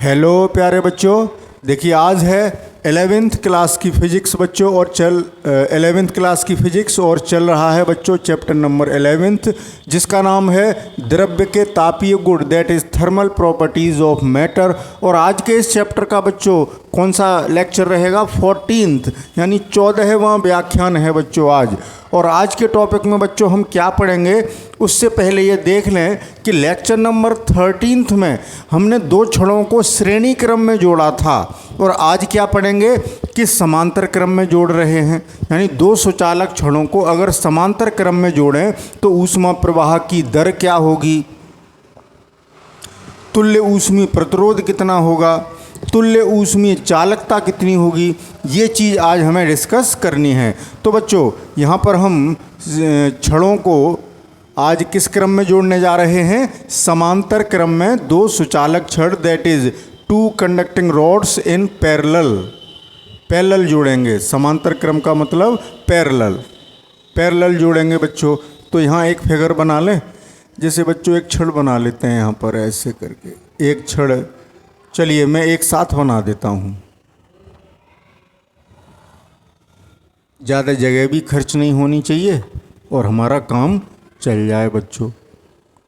Hello प्यारे बच्चों, देखिए आज है 11th क्लास की फ़िज़िक्स बच्चों और 11th क्लास की फ़िज़िक्स और चल रहा है बच्चों चैप्टर नंबर 11th, जिसका नाम है द्रव्य के तापीय गुण, that is thermal properties of matter. और आज के इस चैप्टर का बच्चों कौन सा लेक्चर रहेगा? 14th यानी 14वां व्याख्यान है बच्चों आज। और आज के टॉपिक में बच्चों हम क्या पढ़ेंगे, उससे पहले ये देख लें कि लेक्चर नंबर 13 में हमने दो छड़ों को श्रेणी क्रम में जोड़ा था, और आज क्या पढ़ेंगे कि समांतर क्रम में जोड़ रहे हैं। यानी दो सुचालक छड़ों को अगर समांतर क्रम में जोड़ें तो ऊष्मा प्रवाह की दर क्या होगी, तुल्य ऊष्मीय प्रतिरोध कितना होगा, तुल्य ऊष्मीय चालकता कितनी होगी, ये चीज़ आज हमें डिस्कस करनी है। तो बच्चों यहाँ पर हम छड़ों को आज किस क्रम में जोड़ने जा रहे हैं? समांतर क्रम में दो सुचालक छड़, that is two conducting rods in parallel जोड़ेंगे। समांतर क्रम का मतलब पैरेलल जोड़ेंगे बच्चों। तो यहाँ एक फिगर बना लें, जैसे बच्चों एक छड़ बना लेते हैं यहाँ पर ऐसे करके एक छड़। चलिए मैं एक साथ बना देता हूँ, ज़्यादा जगह भी खर्च नहीं होनी चाहिए और हमारा काम चल जाए बच्चों।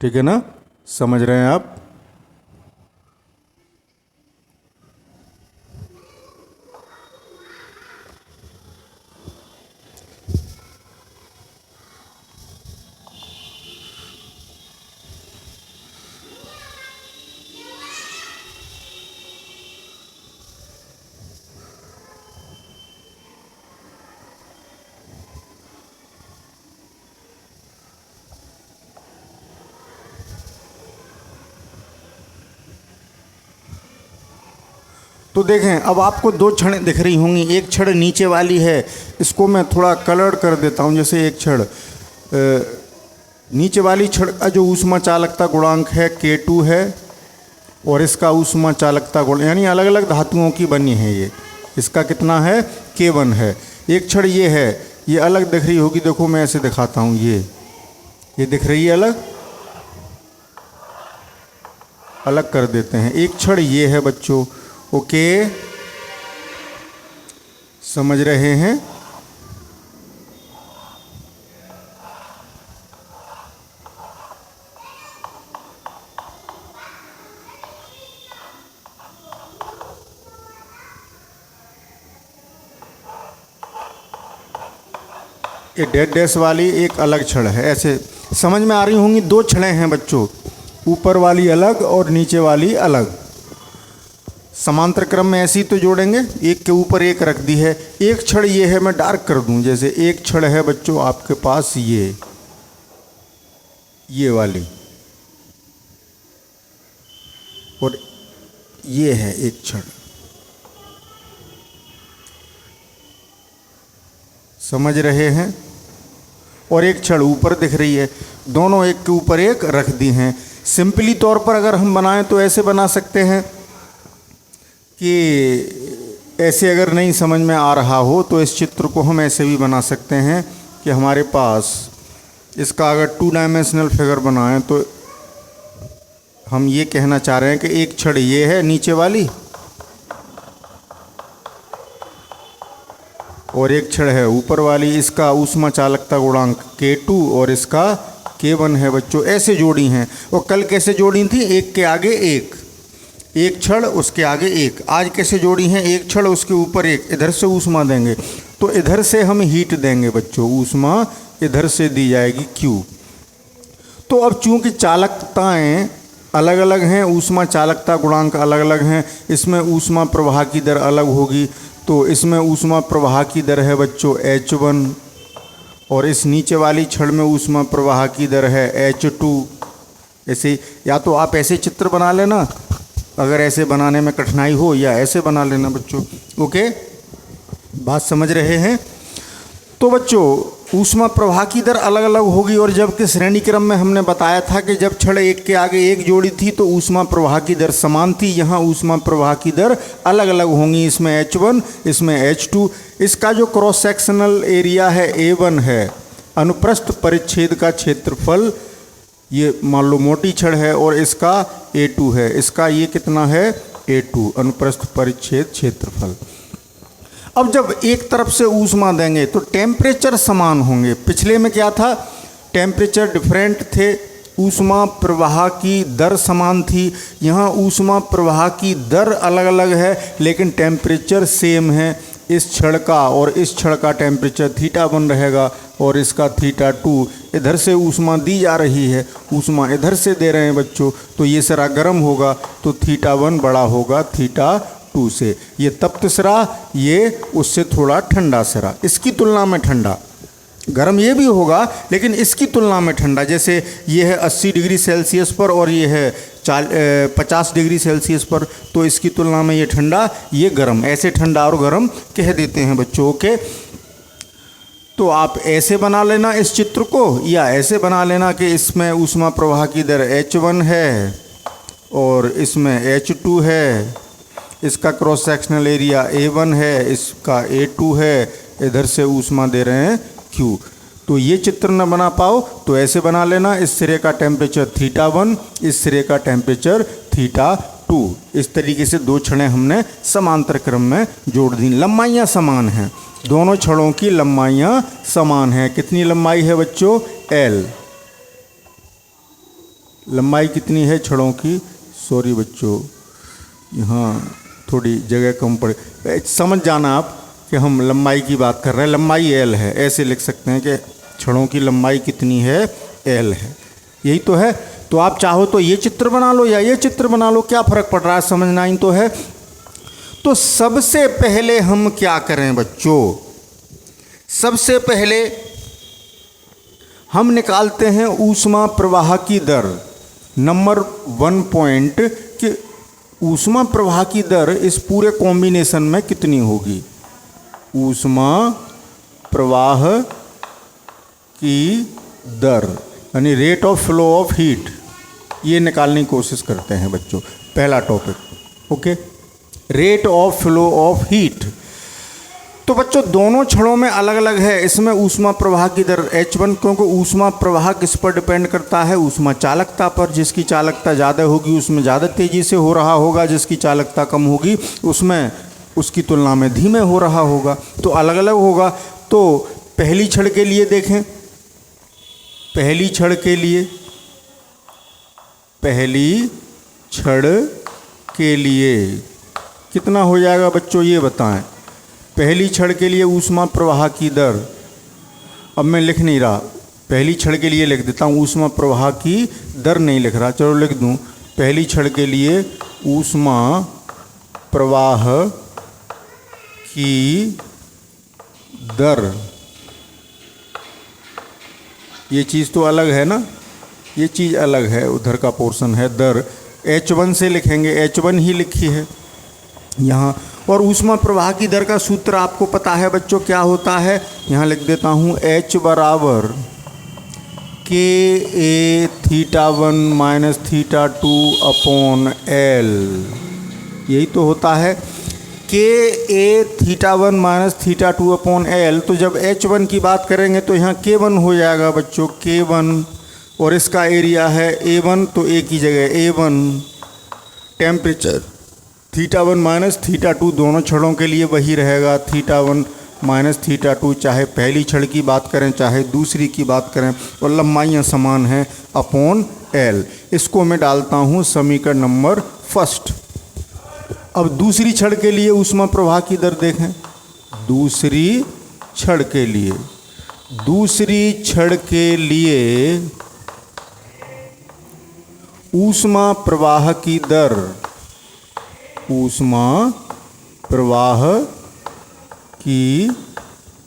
ठीक है ना, समझ रहे हैं आप? तो देखें, अब आपको दो छड़ें दिख रही होंगी। एक छड़ नीचे वाली है, इसको मैं थोड़ा कलर कर देता हूँ। जैसे एक छड़ नीचे वाली छड़ का जो ऊष्मा चालकता गुणांक है K2 है, और इसका ऊष्मा चालकता गुण यानी अलग अलग धातुओं की बनी है ये, इसका कितना है? K1 है। एक छड़ ये है, ये अलग दिख रही होगी। देखो मैं ऐसे दिखाता हूँ, ये दिख रही है अलग कर देते हैं। एक छड़ ये है बच्चों, ओके, समझ रहे हैं? ये डैश वाली एक अलग छड़ है, ऐसे समझ में आ रही होंगी। दो छड़ें हैं बच्चों, ऊपर वाली अलग और नीचे वाली अलग। समांतर क्रम में ऐसी तो जोड़ेंगे, एक के ऊपर एक रख दी है। एक छड़ ये है, मैं डार्क कर दूं। जैसे एक छड़ है बच्चों आपके पास ये वाली, और ये है एक छड़, समझ रहे हैं? और एक छड़ ऊपर दिख रही है, दोनों एक के ऊपर एक रख दी हैं। सिंपली तौर पर अगर हम बनाएं तो ऐसे बना सकते हैं कि ऐसे अगर नहीं समझ में आ रहा हो तो इस चित्र को हम ऐसे भी बना सकते हैं कि हमारे पास इसका अगर 2 डायमेंशनल फिगर बनाएं तो हम ये कहना चाह रहे हैं कि एक छड़ ये है नीचे वाली, और एक छड़ है ऊपर वाली। इसका ऊष्मा चालकता गुणांक K2 और इसका K1 है बच्चों। ऐसे जोड़ी हैं। और कल कैसे जोड़ी थी? एक के आगे एक छड़ उसके आगे एक। आज कैसे जोड़ी हैं? एक छड़ उसके ऊपर एक। इधर से ऊष्मा देंगे तो इधर से हम हीट देंगे बच्चों, ऊष्मा इधर से दी जाएगी Q। तो अब चूंकि चालकताएं अलग अलग हैं, ऊष्मा चालकता गुणांक अलग अलग हैं, इसमें ऊष्मा प्रवाह की दर अलग होगी। तो इसमें ऊष्मा प्रवाह की दर है बच्चों H1, और इस नीचे वाली छड़ में ऊष्मा प्रवाह की दर है H2। ऐसे या तो आप ऐसे चित्र बना लेना अगर ऐसे बनाने में कठिनाई हो, या ऐसे बना लेना बच्चों। ओके, बात समझ रहे हैं? तो बच्चों ऊष्मा प्रवाह की दर अलग अलग होगी। और जबकि श्रेणी क्रम में हमने बताया था कि जब छड़ एक के आगे एक जोड़ी थी तो ऊष्मा प्रवाह की दर समान थी। यहाँ ऊष्मा प्रवाह की दर अलग अलग होंगी, इसमें H1 इसमें H2। इसका जो क्रॉस सेक्शनल एरिया है A1 है, अनुप्रस्थ परिच्छेद का क्षेत्रफल ये मान लो मोटी छड़ है और इसका A2 है, इसका ये कितना है A2 अनुप्रस्थ परिच्छेद क्षेत्रफल। अब जब एक तरफ से ऊष्मा देंगे तो टेम्परेचर समान होंगे। पिछले में क्या था, टेम्परेचर डिफरेंट थे, ऊष्मा प्रवाह की दर समान थी। यहाँ ऊष्मा प्रवाह की दर अलग अलग है लेकिन टेम्परेचर सेम है। इस क्षण का और इस क्षण का टेम्परेचर θ1 रहेगा और इसका θ2। इधर से ऊष्मा दी जा रही है, ऊष्मा इधर से दे रहे हैं बच्चों, तो ये सिरा गर्म होगा तो θ1 बड़ा होगा θ2 से। ये तप्त सिरा, ये उससे थोड़ा ठंडा सिरा, इसकी तुलना में ठंडा। गर्म ये भी होगा लेकिन इसकी तुलना में ठंडा। जैसे ये है 80 डिग्री सेल्सियस पर और ये है 50 डिग्री सेल्सियस पर, तो इसकी तुलना में ये ठंडा, ये गर्म। ऐसे ठंडा और गर्म कह देते हैं बच्चों के। तो आप ऐसे बना लेना इस चित्र को, या ऐसे बना लेना कि इसमें ऊष्मा प्रवाह की दर H1 है और इसमें H2 है, इसका क्रॉस सेक्शनल एरिया A1 है, इसका A2 है, इधर से ऊष्मा दे रहे हैं Q। तो ये चित्र न बना पाओ तो ऐसे बना लेना, इस सिरे का टेम्परेचर θ1, इस सिरे का टेम्परेचर θ2। इस तरीके से दो छड़ें हमने समांतर क्रम में जोड़ दी। लंबाइयाँ समान हैं, दोनों छड़ों की लंबाइयाँ समान हैं। कितनी लंबाई है बच्चों? L। लंबाई कितनी है छड़ों की? सॉरी बच्चों, यहाँ थोड़ी जगह कम पड़े, समझ जाना आप कि हम लंबाई की बात कर रहे हैं। लंबाई L है, ऐसे लिख सकते हैं कि छड़ों की लंबाई कितनी है? L है। यही तो है। तो आप चाहो तो ये चित्र बना लो या ये चित्र बना लो, क्या फ़र्क पड़ रहा है, समझना ही तो है। तो सबसे पहले हम क्या करें बच्चों? सबसे पहले हम निकालते हैं ऊष्मा प्रवाह की दर। नंबर 1 पॉइंट कि ऊष्मा प्रवाह की दर इस पूरे कॉम्बिनेशन में कितनी होगी। ऊष्मा प्रवाह की दर यानी rate of flow of heat, ये निकालने की कोशिश करते हैं बच्चों। पहला topic, okay, rate of flow of heat. तो बच्चों दोनों छड़ों में अलग अलग है। इसमें ऊष्मा प्रवाह की दर H1, क्योंकि ऊष्मा प्रवाह किस पर डिपेंड करता है? ऊष्मा चालकता पर। जिसकी चालकता ज़्यादा होगी उसमें ज़्यादा तेज़ी से हो रहा होगा, जिसकी चालकता कम होगी उसमें उसकी तुलना में धीमे हो रहा होगा। तो अलग अलग होगा। तो पहली छड़ के लिए देखें, पहली छड़ के लिए, पहली छड़ के लिए कितना हो जाएगा बच्चों ये बताएं। पहली छड़ के लिए ऊष्मा प्रवाह की दर, अब मैं लिख नहीं रहा, पहली छड़ के लिए लिख देता हूँ, ऊष्मा प्रवाह की दर नहीं लिख रहा, चलो लिख दूँ। पहली छड़ के लिए ऊष्मा प्रवाह की दर, ये चीज़ तो अलग है ना, ये चीज़ अलग है, उधर का पोर्शन है दर। H1 से लिखेंगे, H1 ही लिखी है यहाँ। और ऊष्मा प्रवाह की दर का सूत्र आपको पता है बच्चों क्या होता है, यहाँ लिख देता हूँ, H बराबर KA θ1 माइनस θ2 अपॉन L। यही तो होता है, KA θ1 माइनस θ2 अपॉन L। तो जब H1 की बात करेंगे तो यहाँ K1 हो जाएगा बच्चों, K1, और इसका एरिया है A1, तो A की जगह A1। टेम्परेचर θ1 माइनस θ2 दोनों छड़ों के लिए वही रहेगा, θ1 माइनस θ2, चाहे पहली छड़ की बात करें चाहे दूसरी की बात करें, और लंबाइयाँ समान हैं अपॉन L। इसको मैं डालता हूँ समीकरण नंबर 1। अब दूसरी छड़ के लिए ऊष्मा प्रवाह की दर देखें। दूसरी छड़ के लिए, दूसरी छड़ के लिए ऊष्मा प्रवाह की दर, ऊष्मा प्रवाह की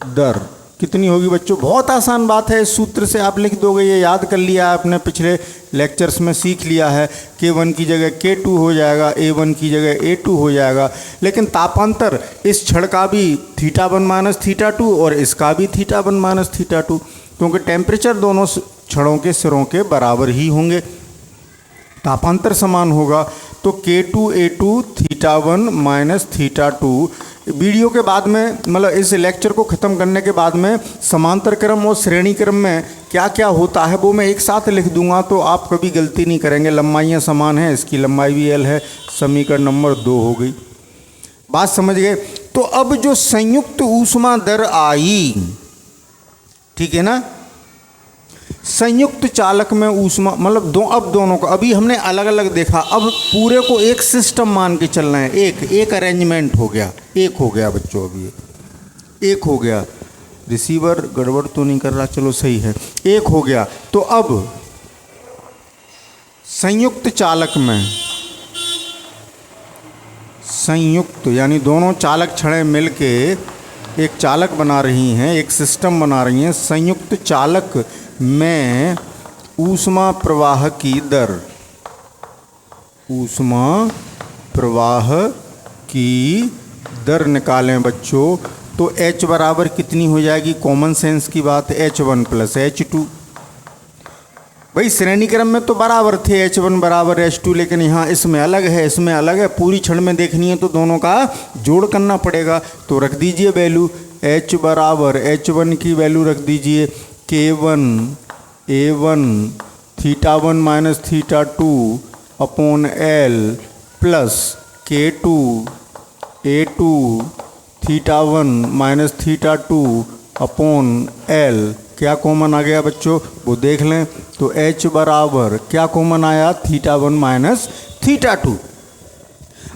दर कितनी होगी बच्चों? बहुत आसान बात है, इस सूत्र से आप लिख दोगे, ये याद कर लिया है आपने, पिछले लेक्चर्स में सीख लिया है। K1 की जगह K2 हो जाएगा, A1 की जगह A2 हो जाएगा। लेकिन तापांतर इस छड़ का भी θ1 माइनस θ2 और इसका भी θ1 माइनस θ2, क्योंकि टेम्परेचर दोनों छड़ों के सिरों के बराबर ही होंगे, तापांतर समान होगा। तो K2A2 θ1 माइनस θ2, वीडियो के बाद में मतलब इस लेक्चर को ख़त्म करने के बाद में समांतर क्रम और श्रेणी क्रम में क्या क्या होता है वो मैं एक साथ लिख दूंगा, तो आप कभी गलती नहीं करेंगे। लंबाइयाँ समान हैं, इसकी लंबाई भी L है, समीकरण नंबर 2 हो गई। बात समझ गए। तो अब जो संयुक्त ऊष्मा दर आई, ठीक है ना, संयुक्त चालक में ऊष्मा मतलब अब दोनों को अभी हमने अलग अलग देखा, अब पूरे को एक सिस्टम मान के चलना है। एक अरेंजमेंट हो गया, एक हो गया बच्चों, अभी एक हो गया। रिसीवर गड़बड़ तो नहीं कर रहा, चलो सही है, एक हो गया। तो अब संयुक्त चालक में, संयुक्त यानी दोनों चालक छड़ें मिलके एक चालक बना रही हैं, एक सिस्टम बना रही हैं। संयुक्त चालक में ऊष्मा प्रवाह की दर, ऊष्मा प्रवाह की दर निकालें बच्चों, तो H बराबर कितनी हो जाएगी? कॉमन सेंस की बात है, H1 प्लस H2। भाई श्रेणी क्रम में तो बराबर थे, H1 बराबर H2, लेकिन यहाँ इसमें अलग है, इसमें अलग है। पूरी क्षण में देखनी है तो दोनों का जोड़ करना पड़ेगा। तो रख दीजिए वैल्यू, H बराबर H1 की वैल्यू रख दीजिए K1 A1 θ1 minus θ2 upon L plus K2 A2 θ1 minus θ2 upon L। क्या कॉमन आ गया बच्चों वो देख लें। तो H बराबर क्या कॉमन आया? θ1 माइनस θ2।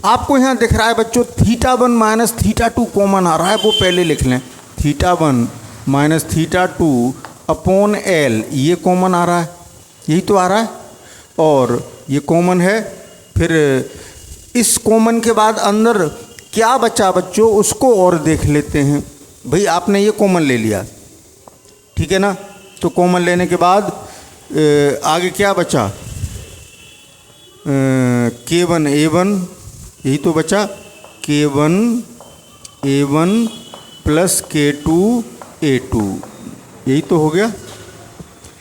आपको यहाँ दिख रहा है बच्चों θ1 माइनस θ2 कॉमन आ रहा है, वो पहले लिख लें। θ1 माइनस θ2 अपॉन L, ये कॉमन आ रहा है, यही तो आ रहा है, और ये कॉमन है। फिर इस कॉमन के बाद अंदर क्या बचा बच्चों उसको और देख लेते हैं। भाई आपने ये कॉमन ले लिया, ठीक है ना, तो कॉमन लेने के बाद आगे क्या बचा? K1 A1, यही तो बचा, K1 A1 plus K2 A2, यही तो हो गया।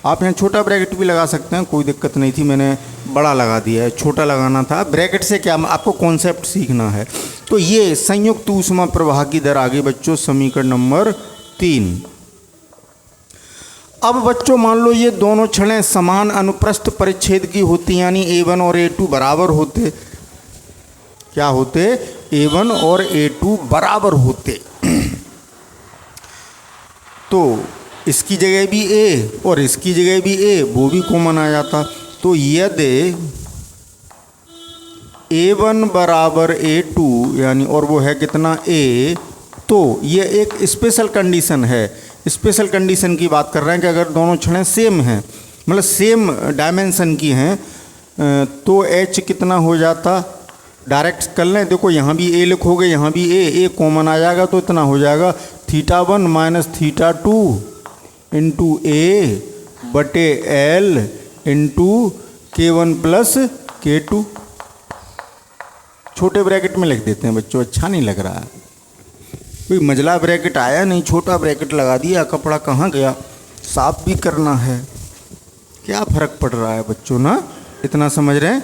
आप यहाँ छोटा ब्रैकेट भी लगा सकते हैं, कोई दिक्कत नहीं थी, मैंने बड़ा लगा दिया है, छोटा लगाना था। ब्रैकेट से क्या आपको कॉन्सेप्ट सीखना है। तो ये संयुक्त ऊष्मा प्रवाह की दर आ गई बच्चों, समीकरण नंबर 3। अब बच्चों मान लो ये दोनों छड़ें समान अनुप्रस्थ परिच्छेद की होती, यानी A1 और A2 बराबर होते। क्या होते? A1 और A2 बराबर होते। तो इसकी जगह भी A और इसकी जगह भी A, वो भी कॉमन आ जाता। तो यदि A1 बराबर A2 यानी, और वो है कितना A, तो ये एक स्पेशल कंडीशन है। स्पेशल कंडीशन की बात कर रहे हैं कि अगर दोनों छड़ें सेम हैं, मतलब सेम डायमेंशन की हैं, तो H कितना हो जाता? डायरेक्ट कर लें, देखो यहाँ भी A लिखोगे, यहाँ भी A कॉमन आ जाएगा, तो इतना हो जाएगा θ1 माइनस θ2 इंटू A बटे L into K1 plus K2। छोटे ब्रैकेट में लिख देते हैं बच्चों, अच्छा नहीं लग रहा है। कोई मझला ब्रैकेट आया नहीं, छोटा ब्रैकेट लगा दिया, कपड़ा कहाँ गया, साफ भी करना है। क्या फ़र्क पड़ रहा है बच्चों ना, इतना समझ रहे हैं?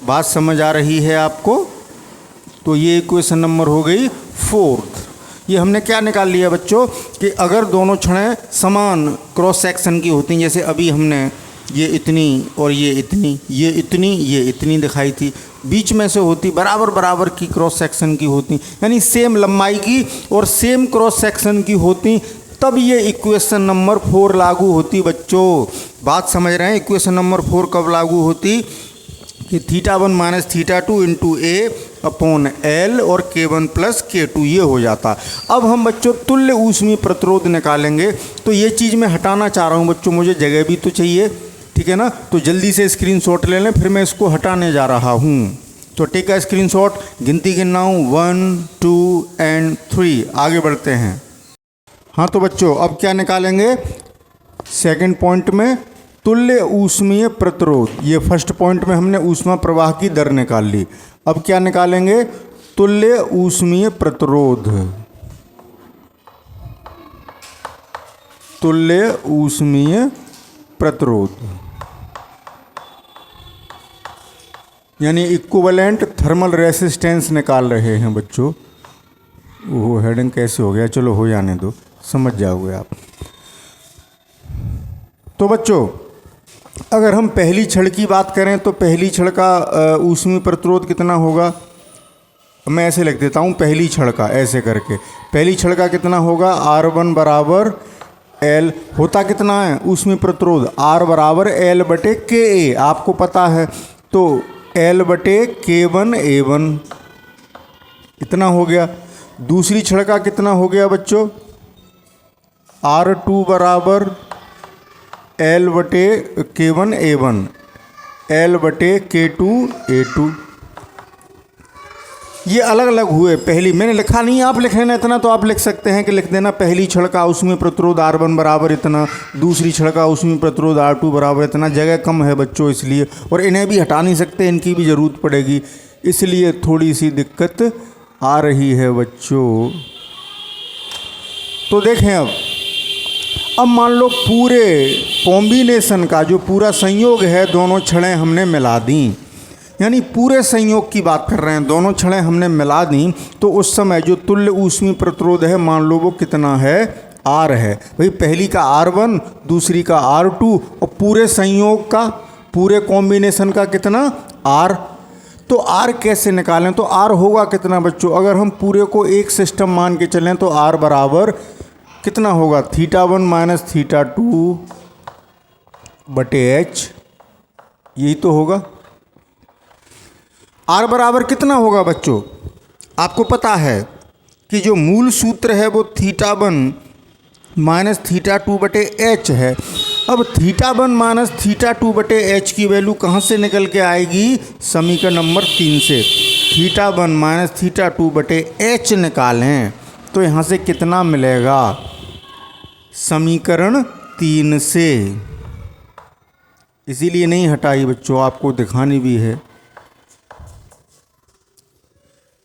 बात समझ आ रही है आपको? तो ये इक्वेशन नंबर हो गई 4th। ये हमने क्या निकाल लिया बच्चों कि अगर दोनों छड़ें समान क्रॉस सेक्शन की होती, जैसे अभी हमने ये इतनी और ये इतनी, ये इतनी, ये इतनी दिखाई थी, बीच में से होती बराबर बराबर की क्रॉस सेक्शन की होती, यानी सेम लंबाई की और सेम क्रॉस सेक्शन की होती, तब ये इक्वेशन नंबर 4 लागू होती बच्चों। बात समझ रहे हैं? इक्वेशन नंबर 4 कब लागू होती कि θ1 minus θ2 into A upon L और K1 प्लस K2 ये हो जाता। अब हम बच्चों तुल्य ऊष्मीय प्रतिरोध निकालेंगे। तो ये चीज़ मैं हटाना चाह रहा हूँ बच्चों, मुझे जगह भी तो चाहिए, ठीक है ना। तो जल्दी से स्क्रीनशॉट ले लें, फिर मैं इसको हटाने जा रहा हूँ। तो टेक अ स्क्रीनशॉट, गिनती गिनना हूँ 1 2 एंड 3, आगे बढ़ते हैं। हाँ तो बच्चों अब क्या निकालेंगे? सेकंड पॉइंट में तुल्य ऊष्मीय प्रतिरोध। ये फर्स्ट पॉइंट में हमने ऊष्मा प्रवाह की दर निकाल ली। अब क्या निकालेंगे? तुल्य ऊष्मीय प्रतिरोध। तुल्य ऊष्मीय प्रतिरोध यानी इक्विवेलेंट थर्मल रेसिस्टेंस निकाल रहे हैं बच्चों। वो हेडिंग कैसे हो गया, चलो हो जाने दो, समझ जाओगे आप। तो बच्चों अगर हम पहली छड़ की बात करें तो पहली छड़ का ऊष्मीय प्रतिरोध कितना होगा, मैं ऐसे लिख देता हूँ पहली छड़ का, ऐसे करके पहली छड़ का कितना होगा, R1 बराबर L, होता कितना है ऊष्मीय प्रतिरोध, R बराबर L बटे KA, आपको पता है, तो L बटे K1 A1 इतना हो गया। दूसरी छड़ का कितना हो गया बच्चों, R2 बराबर L बटे K1 A1, L बटे K2 A2। ये अलग अलग हुए, पहली मैंने लिखा नहीं, आप लिख लेना इतना, तो आप लिख सकते हैं कि लिख देना पहली छड़ का ऊष्मीय प्रतिरोध R1 बराबर इतना, दूसरी छड़ का ऊष्मीय प्रतिरोध R2 बराबर इतना। जगह कम है बच्चों इसलिए, और इन्हें भी हटा नहीं सकते, इनकी भी ज़रूरत पड़ेगी, इसलिए थोड़ी सी दिक्कत आ रही है बच्चों। तो देखें अब मान लो पूरे कॉम्बिनेशन का जो पूरा संयोग है, दोनों छड़ें हमने मिला दी, यानी पूरे संयोग की बात कर रहे हैं, दोनों छड़ें हमने मिला दी, तो उस समय जो तुल्य ऊष्मीय प्रतिरोध है मान लो वो कितना है, R है। भाई पहली का R1, दूसरी का R2, और पूरे संयोग का, पूरे कॉम्बिनेशन का कितना, R। तो R कैसे निकालें, तो R होगा कितना बच्चों, अगर हम पूरे को एक सिस्टम मान के चलें तो R बराबर कितना होगा, θ1 माइनस θ2 बटे H, यही तो होगा। R बराबर कितना होगा बच्चों, आपको पता है कि जो मूल सूत्र है वो θ1 माइनस θ2 बटे H है। अब θ1 माइनस θ2 बटे H की वैल्यू कहाँ से निकल के आएगी, समीकरण नंबर 3 से। θ1 माइनस θ2 बटे H निकालें तो यहाँ से कितना मिलेगा, समीकरण 3 से, इसीलिए नहीं हटाई बच्चों, आपको दिखानी भी है।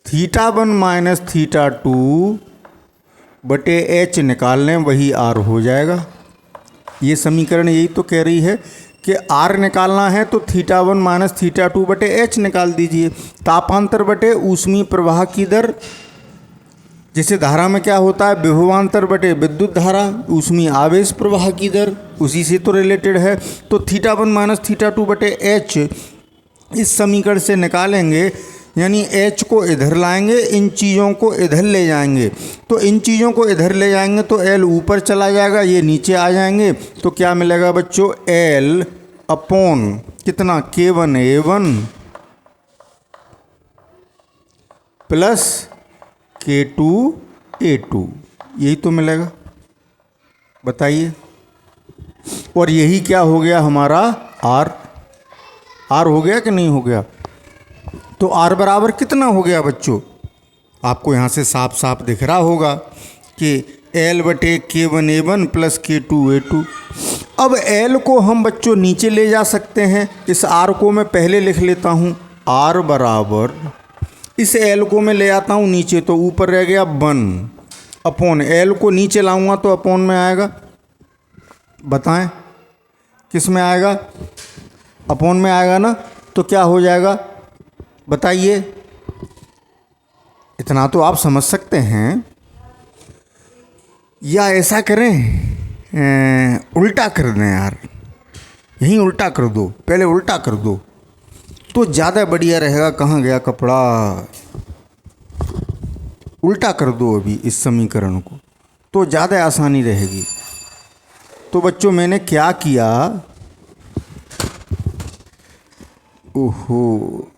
θ1 माइनस θ2 बटे H निकाल लें, वही R हो जाएगा। ये समीकरण यही तो कह रही है कि R निकालना है तो θ1 माइनस θ2 बटे H निकाल दीजिए। तापांतर बटे ऊष्मीय प्रवाह की दर, जैसे धारा में क्या होता है, विभवांतर बटे विद्युत धारा, ऊष्मीय आवेश प्रवाह की दर, उसी से तो रिलेटेड है। तो θ1 माइनस θ2 बटे H इस समीकरण से निकालेंगे, यानी H को इधर लाएंगे, इन चीज़ों को इधर ले जाएंगे, तो इन चीज़ों को इधर ले जाएंगे तो L ऊपर चला जाएगा, ये नीचे आ जाएंगे, तो क्या मिलेगा बच्चों, L अपॉन कितना, K1 A1 plus K2 A2, यही तो मिलेगा, बताइए। और यही क्या हो गया हमारा R हो गया कि नहीं हो गया। तो R बराबर कितना हो गया बच्चों, आपको यहाँ से साफ साफ दिख रहा होगा कि L बटे K1 A1 plus K2 A2। अब L को हम बच्चों नीचे ले जा सकते हैं, इस R को मैं पहले लिख लेता हूँ, R बराबर, इस L को मैं ले आता हूँ नीचे, तो ऊपर रह गया 1 अपॉन, L को नीचे लाऊंगा तो अपॉन में आएगा, बताएं किस में आएगा, अपॉन में आएगा ना, तो क्या हो जाएगा बताइए। इतना तो आप समझ सकते हैं, या ऐसा करें उल्टा कर दें यार, यहीं उल्टा कर दो, पहले उल्टा कर दो तो ज़्यादा बढ़िया रहेगा। कहाँ गया कपड़ा, उल्टा कर दो अभी इस समीकरण को, तो ज़्यादा आसानी रहेगी। तो बच्चों मैंने क्या किया, ओहो,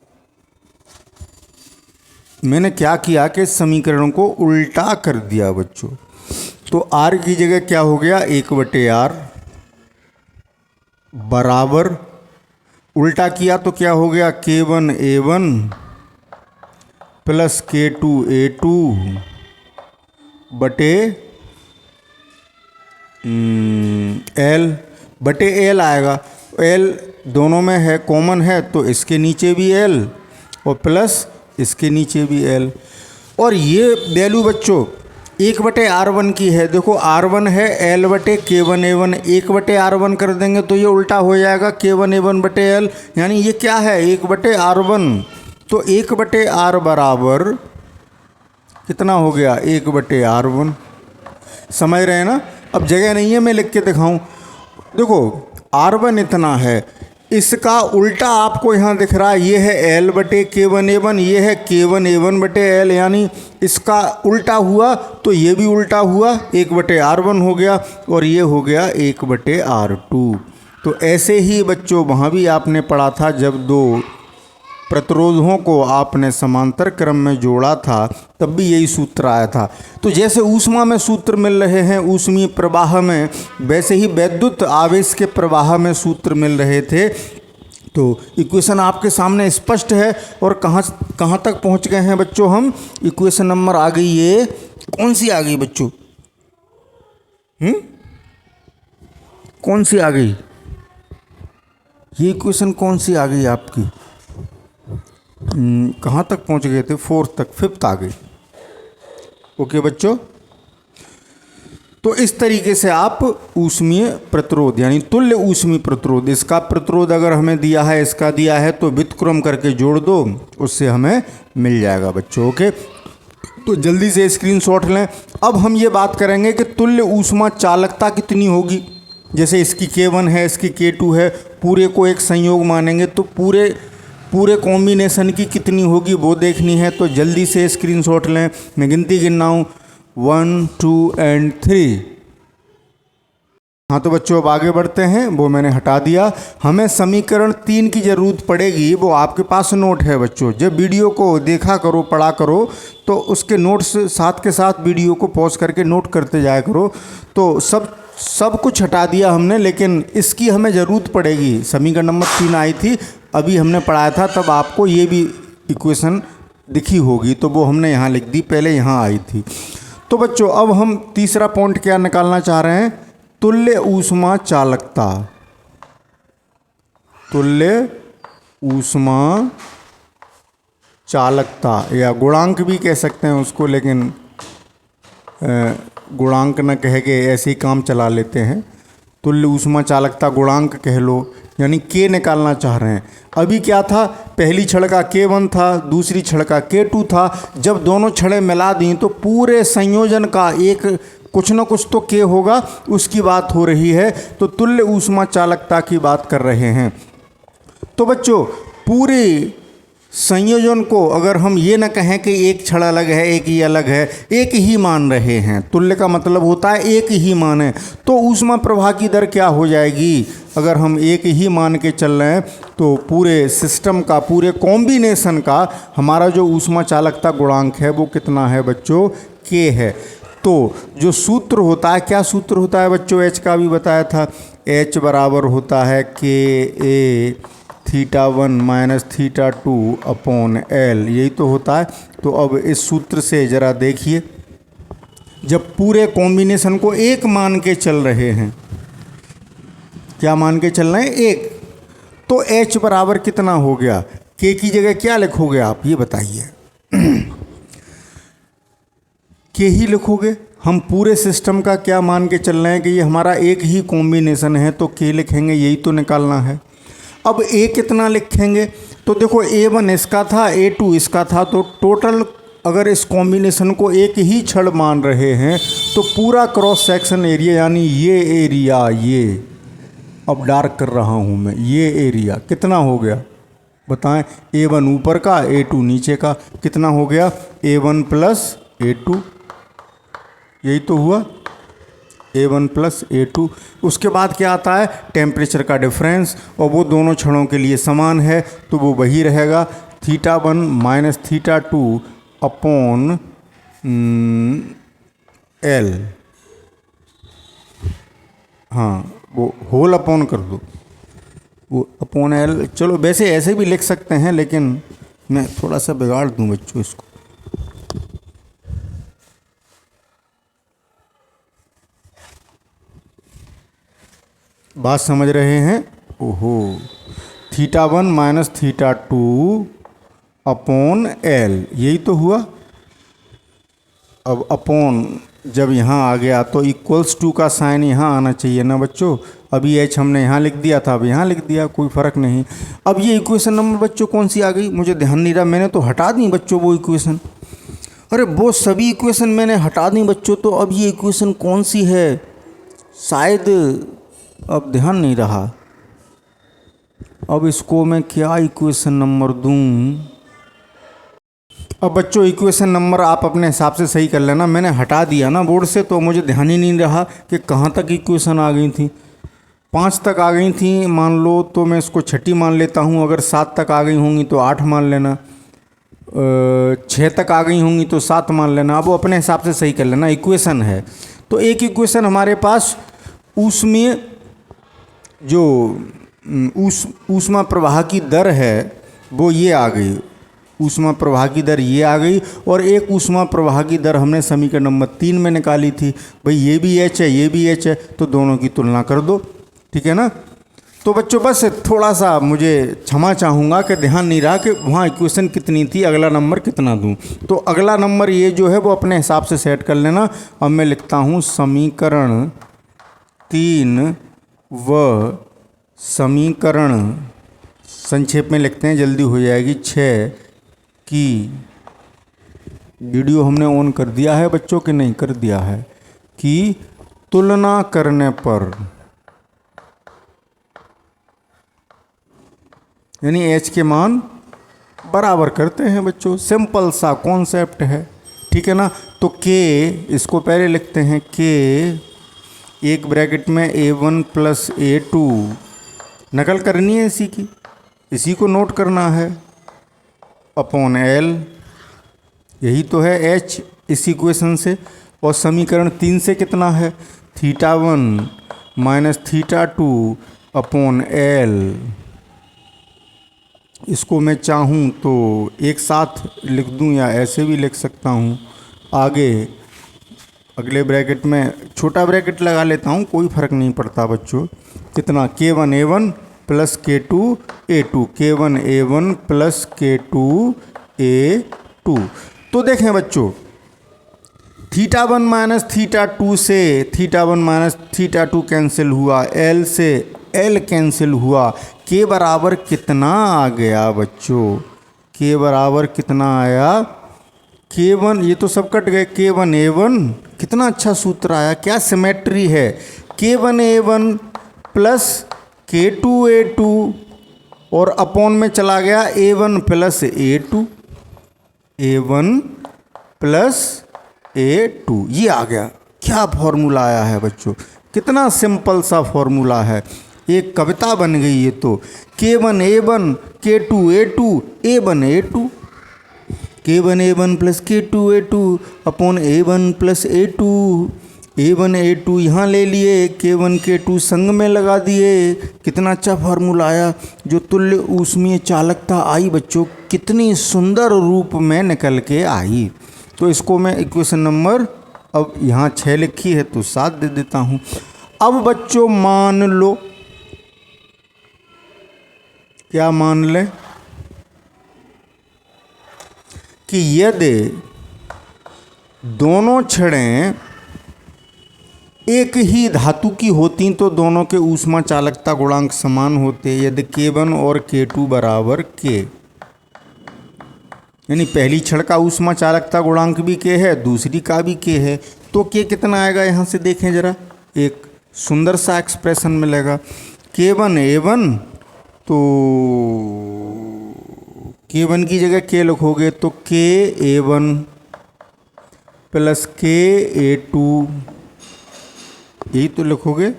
मैंने क्या किया कि समीकरण को उल्टा कर दिया बच्चों। तो R की जगह क्या हो गया, 1/R बराबर, उल्टा किया तो क्या हो गया, K1 A1 plus K2 A2 बटे L बटे L आएगा। L दोनों में है, कॉमन है, तो इसके नीचे भी L और प्लस इसके नीचे भी L। और ये वैल्यू बच्चों 1/R1 की है, देखो R1 है, L बटे K1 A1, 1/R1 कर देंगे तो ये उल्टा हो जाएगा, K1 A1 बटे L, यानी ये क्या है 1/R1। तो 1/R बराबर कितना हो गया 1/r1। समझ रहे हैं ना। अब जगह नहीं है मैं लिख के दिखाऊं। देखो r1 इतना है, इसका उल्टा आपको यहाँ दिख रहा है, ये है L/K1A1, ये है K1A1/L, यानी इसका उल्टा हुआ तो ये भी उल्टा हुआ, 1/r1 हो गया और ये हो गया 1/r2। तो ऐसे ही बच्चों वहाँ भी आपने पढ़ा था, जब दो प्रतिरोधों को आपने समांतर क्रम में जोड़ा था तब भी यही सूत्र आया था। तो जैसे ऊष्मा में सूत्र मिल रहे हैं ऊष्मीय प्रवाह में, वैसे ही वैद्युत आवेश के प्रवाह में सूत्र मिल रहे थे। तो इक्वेशन आपके सामने स्पष्ट है। और कहाँ तक पहुँच गए हैं बच्चों हम? इक्वेशन नंबर आ गई, ये कौन सी आ गई बच्चों? कौन सी आ गई? ये इक्वेशन कौन सी आ गई आपकी? कहाँ तक पहुँच गए थे? 4th तक, 5th आ गई। ओके बच्चों, तो इस तरीके से आप ऊष्मीय प्रतिरोध यानी तुल्य ऊष्मीय प्रतिरोध, इसका प्रतिरोध अगर हमें दिया है, इसका दिया है, तो व्युत्क्रम करके जोड़ दो, उससे हमें मिल जाएगा बच्चों। ओके, तो जल्दी से स्क्रीनशॉट लें। अब हम ये बात करेंगे कि तुल्य ऊष्मा चालकता कितनी होगी। जैसे इसकी K1 है, इसकी K2 है, पूरे को एक संयोग मानेंगे तो पूरे कॉम्बिनेशन की कितनी होगी वो देखनी है। तो जल्दी से स्क्रीनशॉट लें। मैं गिनती गिनना हूँ, 1 2 and 3। हाँ तो बच्चों अब आगे बढ़ते हैं, वो मैंने हटा दिया। हमें समीकरण 3 की ज़रूरत पड़ेगी, वो आपके पास नोट है बच्चों। जब वीडियो को देखा करो, पढ़ा करो, तो उसके नोट्स साथ के साथ वीडियो को पॉज करके नोट करते जाया करो। तो सब कुछ हटा दिया हमने, लेकिन इसकी हमें ज़रूरत पड़ेगी। समीकरण नंबर 3 आई थी, अभी हमने पढ़ाया था, तब आपको ये भी इक्वेशन दिखी होगी, तो वो हमने यहाँ लिख दी, पहले यहाँ आई थी। तो बच्चों अब हम तीसरा पॉइंट क्या निकालना चाह रहे हैं? तुल्य ऊष्मा चालकता। तुल्य ऊष्मा चालकता या गुणांक भी कह सकते हैं उसको, लेकिन गुणांक न कह के ऐसे ही काम चला लेते हैं। तुल्य ऊष्मा चालकता गुणांक कह लो, यानी K निकालना चाह रहे हैं। अभी क्या था? पहली छड़ का K1 था, दूसरी छड़ का K2 था। जब दोनों छड़ें मिला दी तो पूरे संयोजन का एक कुछ न कुछ तो K होगा, उसकी बात हो रही है। तो तुल्य ऊष्मा चालकता की बात कर रहे हैं। तो बच्चों पूरे संयोजन को अगर हम ये ना कहें कि एक छड़ अलग है, एक ही अलग है, एक ही मान रहे हैं, तुल्य का मतलब होता है एक ही मान है, तो ऊष्मा प्रवाह की दर क्या हो जाएगी? अगर हम एक ही मान के चल रहे हैं तो पूरे सिस्टम का, पूरे कॉम्बिनेशन का हमारा जो ऊष्मा चालकता गुणांक है वो कितना है बच्चों? K है। तो जो सूत्र होता है, क्या सूत्र होता है बच्चों? H का भी बताया था। H बराबर होता है KA θ1 माइनस θ2 अपॉन L, यही तो होता है। तो अब इस सूत्र से ज़रा देखिए, जब पूरे कॉम्बिनेशन को एक मान के चल रहे हैं, क्या मान के चल रहे हैं? एक, तो H बराबर कितना हो गया? K की जगह क्या लिखोगे आप, ये बताइए? K ही लिखोगे। हम पूरे सिस्टम का क्या मान के चल रहे हैं कि ये हमारा एक ही कॉम्बिनेशन है, तो K लिखेंगे, यही तो निकालना है। अब A कितना लिखेंगे? तो देखो A1 इसका था, A2 इसका था, तो टोटल अगर इस कॉम्बिनेशन को एक ही छड़ मान रहे हैं तो पूरा क्रॉस सेक्शन एरिया, यानी ये एरिया, ये अब डार्क कर रहा हूँ मैं, ये एरिया कितना हो गया बताएं? A1 ऊपर का, A2 नीचे का, कितना हो गया? A1 प्लस A2, यही तो हुआ, A1 प्लस A2। उसके बाद क्या आता है? टेम्परेचर का डिफरेंस, और वो दोनों छड़ों के लिए समान है, तो वो वही रहेगा, θ1 माइनस θ2 अपॉन L। हाँ, वो होल अपॉन कर दो, वो अपॉन L। चलो वैसे ऐसे भी लिख सकते हैं, लेकिन मैं थोड़ा सा बिगाड़ दूँ बच्चों इसको। बात समझ रहे हैं? ओहो, θ1 माइनस θ2 अपॉन L, यही तो हुआ। अब अपॉन जब यहाँ आ गया तो इक्वल्स टू का साइन यहाँ आना चाहिए ना बच्चों। अभी H हमने यहाँ लिख दिया था, अब यहाँ लिख दिया, कोई फ़र्क नहीं। अब ये इक्वेशन नंबर बच्चों कौन सी आ गई? मुझे ध्यान नहीं रहा, मैंने तो हटा दी बच्चों वो इक्वेशन। अरे वो सभी इक्वेशन मैंने हटा दी बच्चों, तो अब ये इक्वेशन कौन सी है शायद अब ध्यान नहीं रहा। अब इसको मैं क्या इक्वेशन नंबर दूं? अब बच्चों इक्वेशन नंबर आप अपने हिसाब से सही कर लेना, मैंने हटा दिया ना बोर्ड से तो मुझे ध्यान ही नहीं रहा कि कहाँ तक इक्वेशन आ गई थी। 5 तक आ गई थी मान लो, तो मैं इसको छठी मान लेता हूँ। अगर 7 तक आ गई होंगी तो 8 मान लेना, 6 तक आ गई होंगी तो 7 मान लेना। अब वो अपने हिसाब से सही कर लेना। इक्वेशन है तो एक इक्वेशन हमारे पास ऊष्मीय जो ऊष्मा प्रवाह की दर है वो ये आ गई, ऊष्मा प्रवाह की दर ये आ गई। और एक ऊष्मा प्रवाह की दर हमने समीकरण नंबर 3 में निकाली थी। भाई ये भी एच है ये भी एच है, तो दोनों की तुलना कर दो, ठीक है ना। तो बच्चों बस थोड़ा सा मुझे क्षमा चाहूँगा कि ध्यान नहीं रहा कि वहाँ इक्वेशन कितनी थी, अगला नंबर कितना दूँ। तो अगला नंबर ये जो है वो अपने हिसाब से सेट कर लेना। अब मैं लिखता हूँ समीकरण 3 व समीकरण, संक्षेप में लिखते हैं जल्दी हो जाएगी, 6 की वीडियो हमने ऑन कर दिया है बच्चों कि नहीं कर दिया है, कि तुलना करने पर यानी एच के मान बराबर करते हैं बच्चों। सिंपल सा कॉन्सेप्ट है, ठीक है ना। तो के इसको पहले लिखते हैं, के एक ब्रैकेट में A1 + A2, नकल करनी है इसी की, इसी को नोट करना है, अपॉन L, यही तो है H इस इक्वेशन से। और समीकरण 3 से कितना है, θ1 - θ2 अपॉन L। इसको मैं चाहूँ तो एक साथ लिख दूँ या ऐसे भी लिख सकता हूँ। आगे अगले ब्रैकेट में छोटा ब्रैकेट लगा लेता हूँ, कोई फ़र्क नहीं पड़ता बच्चों। कितना, K1A1 + K2A2, K1A1 + K2A2। तो देखें बच्चों, θ1 - θ2 से θ1 - θ2 कैंसिल हुआ, L से L कैंसिल हुआ, K बराबर कितना आ गया बच्चों, K बराबर कितना आया, K1, ये तो सब कट गए, K1A1, कितना अच्छा सूत्र आया, क्या सिमेट्री है, K1A1 + K2A2 और अपॉन में चला गया A1 + A2, A1 + A2, ये आ गया। क्या फॉर्मूला आया है बच्चों, कितना सिंपल सा फॉर्मूला है, एक कविता बन गई ये तो। K1A1 K2A2 A1A2, K1A1 + K2A2 upon A1 + A2, A1A2 यहाँ ले लिए, K1 K2 संग में लगा दिए। कितना अच्छा फार्मूला आया, जो तुल्य ऊष्मीय चालकता आई बच्चों, कितनी सुंदर रूप में निकल के आई। तो इसको मैं इक्वेशन नंबर, अब यहाँ 6 लिखी है तो 7 दे देता हूँ। अब बच्चों मान लो, क्या मान लें, कि यदि दोनों छड़ें एक ही धातु की होती तो दोनों के ऊष्मा चालकता गुणांक समान होते। यदि K1 और K2 बराबर K, यानी पहली छड़ का ऊष्मा चालकता गुणांक भी K है, दूसरी का भी K है, तो K कितना आएगा यहाँ से देखें जरा, एक सुंदर सा एक्सप्रेशन मिलेगा। K1A1, तो K1 की जगह K लिखोगे तो KA1 + KA2, यही तो लिखोगे।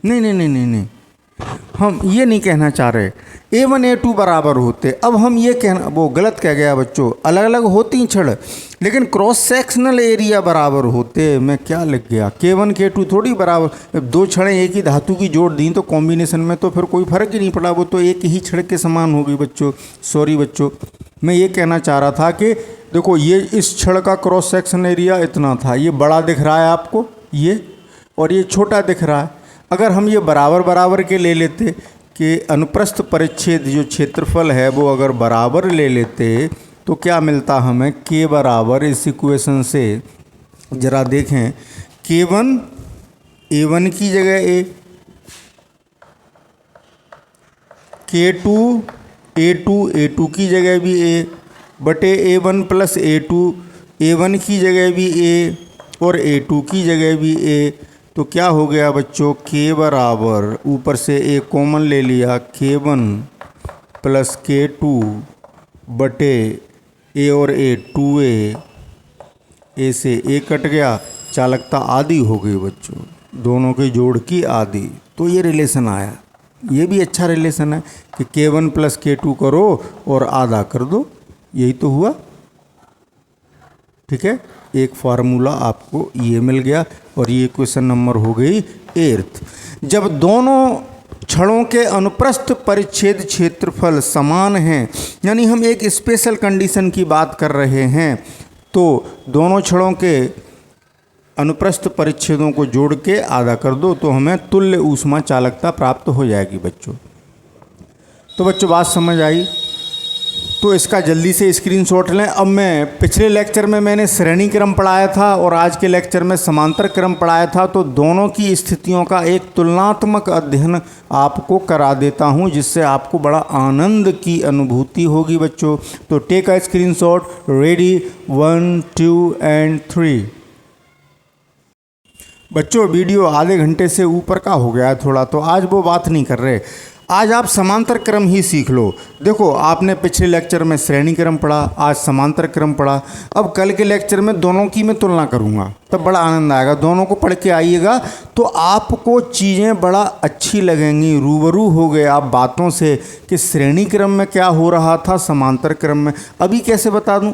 नहीं, हम ये नहीं कहना चाह रहे A1 A2 बराबर होते। अब हम ये कहना, वो गलत कह गया बच्चों, अलग अलग होती छड़ लेकिन क्रॉस सेक्शनल एरिया बराबर होते। मैं क्या लिख गया, K1 K2 थोड़ी बराबर, दो छड़ें एक ही धातु की जोड़ दी तो कॉम्बिनेशन में तो फिर कोई फर्क ही नहीं पड़ा, वो तो एक ही छड़ के समान हो गई बच्चों। सॉरी बच्चों, मैं ये कहना चाह रहा था कि देखो ये इस छड़ का क्रॉस सेक्शन एरिया इतना था, ये बड़ा दिख रहा है आपको ये, और ये छोटा दिख रहा है। अगर हम ये बराबर बराबर के ले लेते कि अनुप्रस्थ परिच्छेद जो क्षेत्रफल है वो अगर बराबर ले लेते तो क्या मिलता हमें, K बराबर, इस इक्वेशन से ज़रा देखें, K1 A1 की जगह A, K2 A2 A2 की जगह भी A बटे A1 + A2, A1 की जगह भी A और A2 की जगह भी A, तो क्या हो गया बच्चों, K बराबर ऊपर से A कॉमन ले लिया, K1 प्लस K2 बटे A और A 2A, A से A कट गया, चालकता आधी हो गई बच्चों, दोनों के जोड़ की आधी। तो ये रिलेशन आया, ये भी अच्छा रिलेशन है कि K1 प्लस K2 करो और आधा कर दो, यही तो हुआ। ठीक है, एक फार्मूला आपको ये मिल गया और ये क्वेश्चन नंबर हो गई 8th। जब दोनों छड़ों के अनुप्रस्थ परिच्छेद क्षेत्रफल समान हैं, यानी हम एक स्पेशल कंडीशन की बात कर रहे हैं, तो दोनों छड़ों के अनुप्रस्थ परिच्छेदों को जोड़ के आधा कर दो तो हमें तुल्य ऊष्मा चालकता प्राप्त हो जाएगी बच्चों। तो बच्चों बात समझ आई, तो इसका जल्दी से स्क्रीनशॉट लें। अब मैं पिछले लेक्चर में मैंने श्रेणी क्रम पढ़ाया था और आज के लेक्चर में समांतर क्रम पढ़ाया था, तो दोनों की स्थितियों का एक तुलनात्मक अध्ययन आपको करा देता हूं, जिससे आपको बड़ा आनंद की अनुभूति होगी बच्चों। तो take a screenshot, ready, 1 2 and 3। बच्चों वीडियो आधे घंटे से ऊपर का हो गया है थोड़ा, तो आज वो बात नहीं कर रहे, आज आप समांतर क्रम ही सीख लो। देखो आपने पिछले लेक्चर में श्रेणी क्रम पढ़ा, आज समांतर क्रम पढ़ा, अब कल के लेक्चर में दोनों की मैं तुलना करूँगा, तब बड़ा आनंद आएगा। दोनों को पढ़ के आइएगा तो आपको चीज़ें बड़ा अच्छी लगेंगी, रूबरू हो गए आप बातों से कि श्रेणी क्रम में क्या हो रहा था, समांतर क्रम में। अभी कैसे बता दूँ,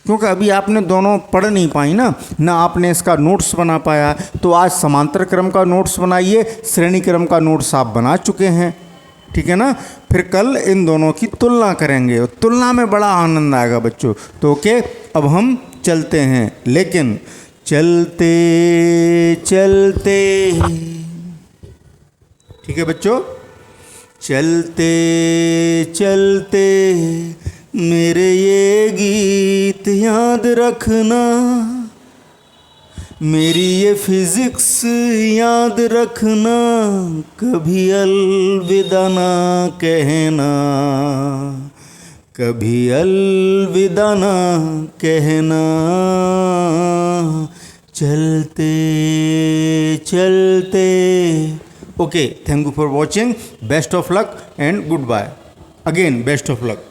क्योंकि अभी आपने दोनों पढ़ नहीं पाई ना आपने इसका नोट्स बना पाया। तो आज समांतर क्रम का नोट्स बनाइए, श्रेणी क्रम का नोट्स आप बना चुके हैं, ठीक है ना। फिर कल इन दोनों की तुलना करेंगे और तुलना में बड़ा आनंद आएगा बच्चों। तो ओके, अब हम चलते हैं, लेकिन चलते चलते, ठीक है बच्चों, चलते चलते मेरे ये गीत याद रखना, मेरी ये फिजिक्स याद रखना, कभी अलविदा ना कहना, कभी अलविदा ना कहना, चलते चलते। Okay, thank you for watching, best of luck and goodbye, again best of luck.